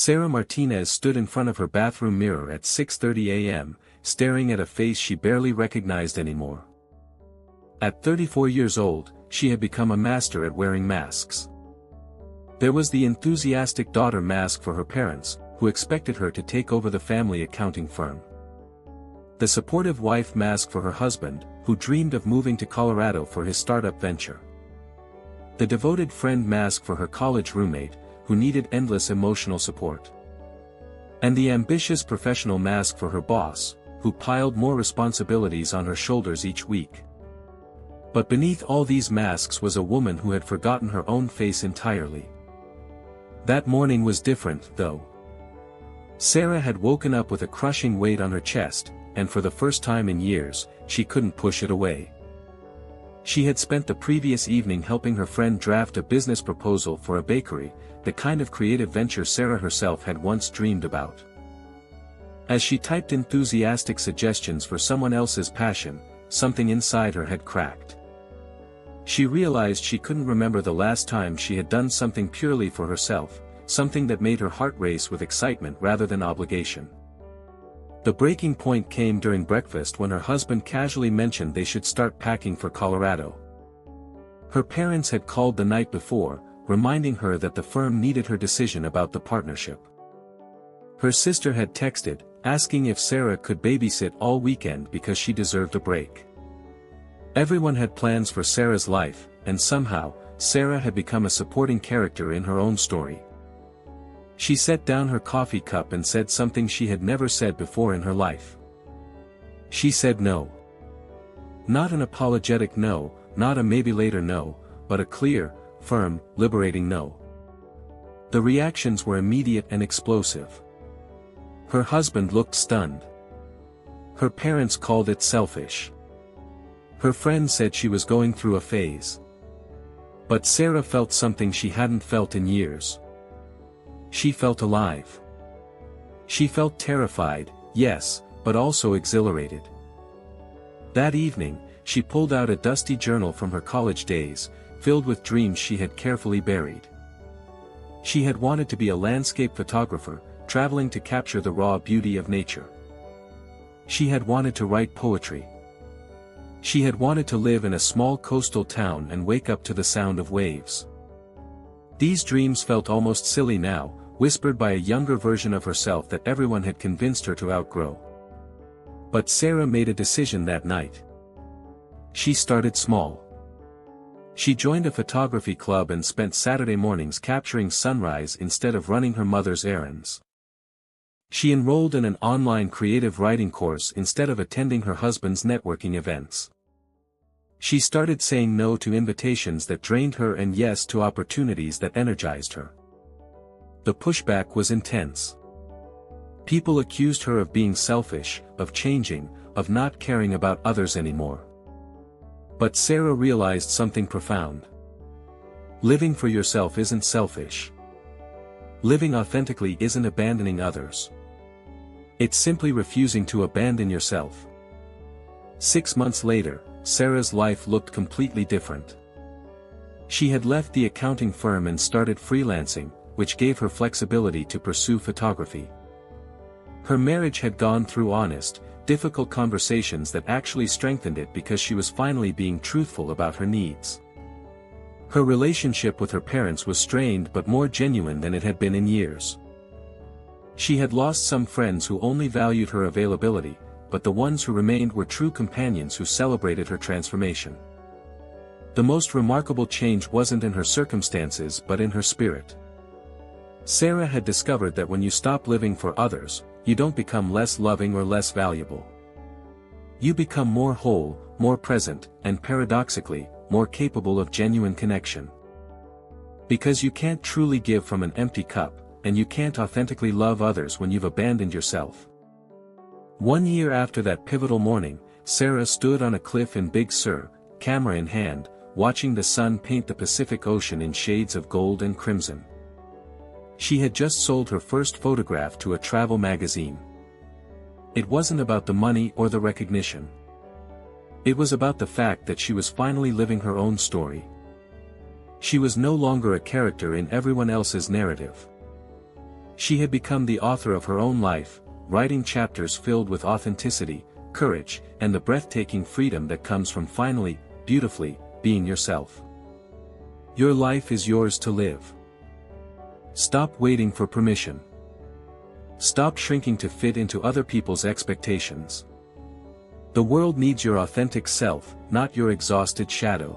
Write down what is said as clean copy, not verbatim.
Sarah Martinez stood in front of her bathroom mirror at 6:30 a.m., staring at a face she barely recognized anymore. At 34 years old, she had become a master at wearing masks. There was the enthusiastic daughter mask for her parents, who expected her to take over the family accounting firm. The supportive wife mask for her husband, who dreamed of moving to Colorado for his startup venture. The devoted friend mask for her college roommate, who needed endless emotional support. And the ambitious professional mask for her boss, who piled more responsibilities on her shoulders each week. But beneath all these masks was a woman who had forgotten her own face entirely. That morning was different, though. Sarah had woken up with a crushing weight on her chest, and for the first time in years, she couldn't push it away. She had spent the previous evening helping her friend draft a business proposal for a bakery, the kind of creative venture Sarah herself had once dreamed about. As she typed enthusiastic suggestions for someone else's passion, something inside her had cracked. She realized she couldn't remember the last time she had done something purely for herself, something that made her heart race with excitement rather than obligation. The breaking point came during breakfast when her husband casually mentioned they should start packing for Colorado. Her parents had called the night before, reminding her that the firm needed her decision about the partnership. Her sister had texted, asking if Sarah could babysit all weekend because she deserved a break. Everyone had plans for Sarah's life, and somehow, Sarah had become a supporting character in her own story. She set down her coffee cup and said something she had never said before in her life. She said no. Not an apologetic no, not a maybe later no, but a clear, firm, liberating no. The reactions were immediate and explosive. Her husband looked stunned. Her parents called it selfish. Her friend said she was going through a phase. But Sarah felt something she hadn't felt in years. She felt alive. She felt terrified, yes, but also exhilarated. That evening, she pulled out a dusty journal from her college days, filled with dreams she had carefully buried. She had wanted to be a landscape photographer, traveling to capture the raw beauty of nature. She had wanted to write poetry. She had wanted to live in a small coastal town and wake up to the sound of waves. These dreams felt almost silly now, whispered by a younger version of herself that everyone had convinced her to outgrow. But Sarah made a decision that night. She started small. She joined a photography club and spent Saturday mornings capturing sunrise instead of running her mother's errands. She enrolled in an online creative writing course instead of attending her husband's networking events. She started saying no to invitations that drained her and yes to opportunities that energized her. The pushback was intense. People accused her of being selfish, of changing, of not caring about others anymore. But Sarah realized something profound. Living for yourself isn't selfish. Living authentically isn't abandoning others. It's simply refusing to abandon yourself. 6 months later, Sarah's life looked completely different. She had left the accounting firm and started freelancing, which gave her flexibility to pursue photography. Her marriage had gone through honest, difficult conversations that actually strengthened it because she was finally being truthful about her needs. Her relationship with her parents was strained but more genuine than it had been in years. She had lost some friends who only valued her availability, but the ones who remained were true companions who celebrated her transformation. The most remarkable change wasn't in her circumstances but in her spirit. Sarah had discovered that when you stop living for others, you don't become less loving or less valuable. You become more whole, more present, and paradoxically, more capable of genuine connection. Because you can't truly give from an empty cup, and you can't authentically love others when you've abandoned yourself. 1 year after that pivotal morning, Sarah stood on a cliff in Big Sur, camera in hand, watching the sun paint the Pacific Ocean in shades of gold and crimson. She had just sold her first photograph to a travel magazine. It wasn't about the money or the recognition. It was about the fact that she was finally living her own story. She was no longer a character in everyone else's narrative. She had become the author of her own life, writing chapters filled with authenticity, courage, and the breathtaking freedom that comes from finally, beautifully, being yourself. Your life is yours to live. Stop waiting for permission. Stop shrinking to fit into other people's expectations. The world needs your authentic self, not your exhausted shadow.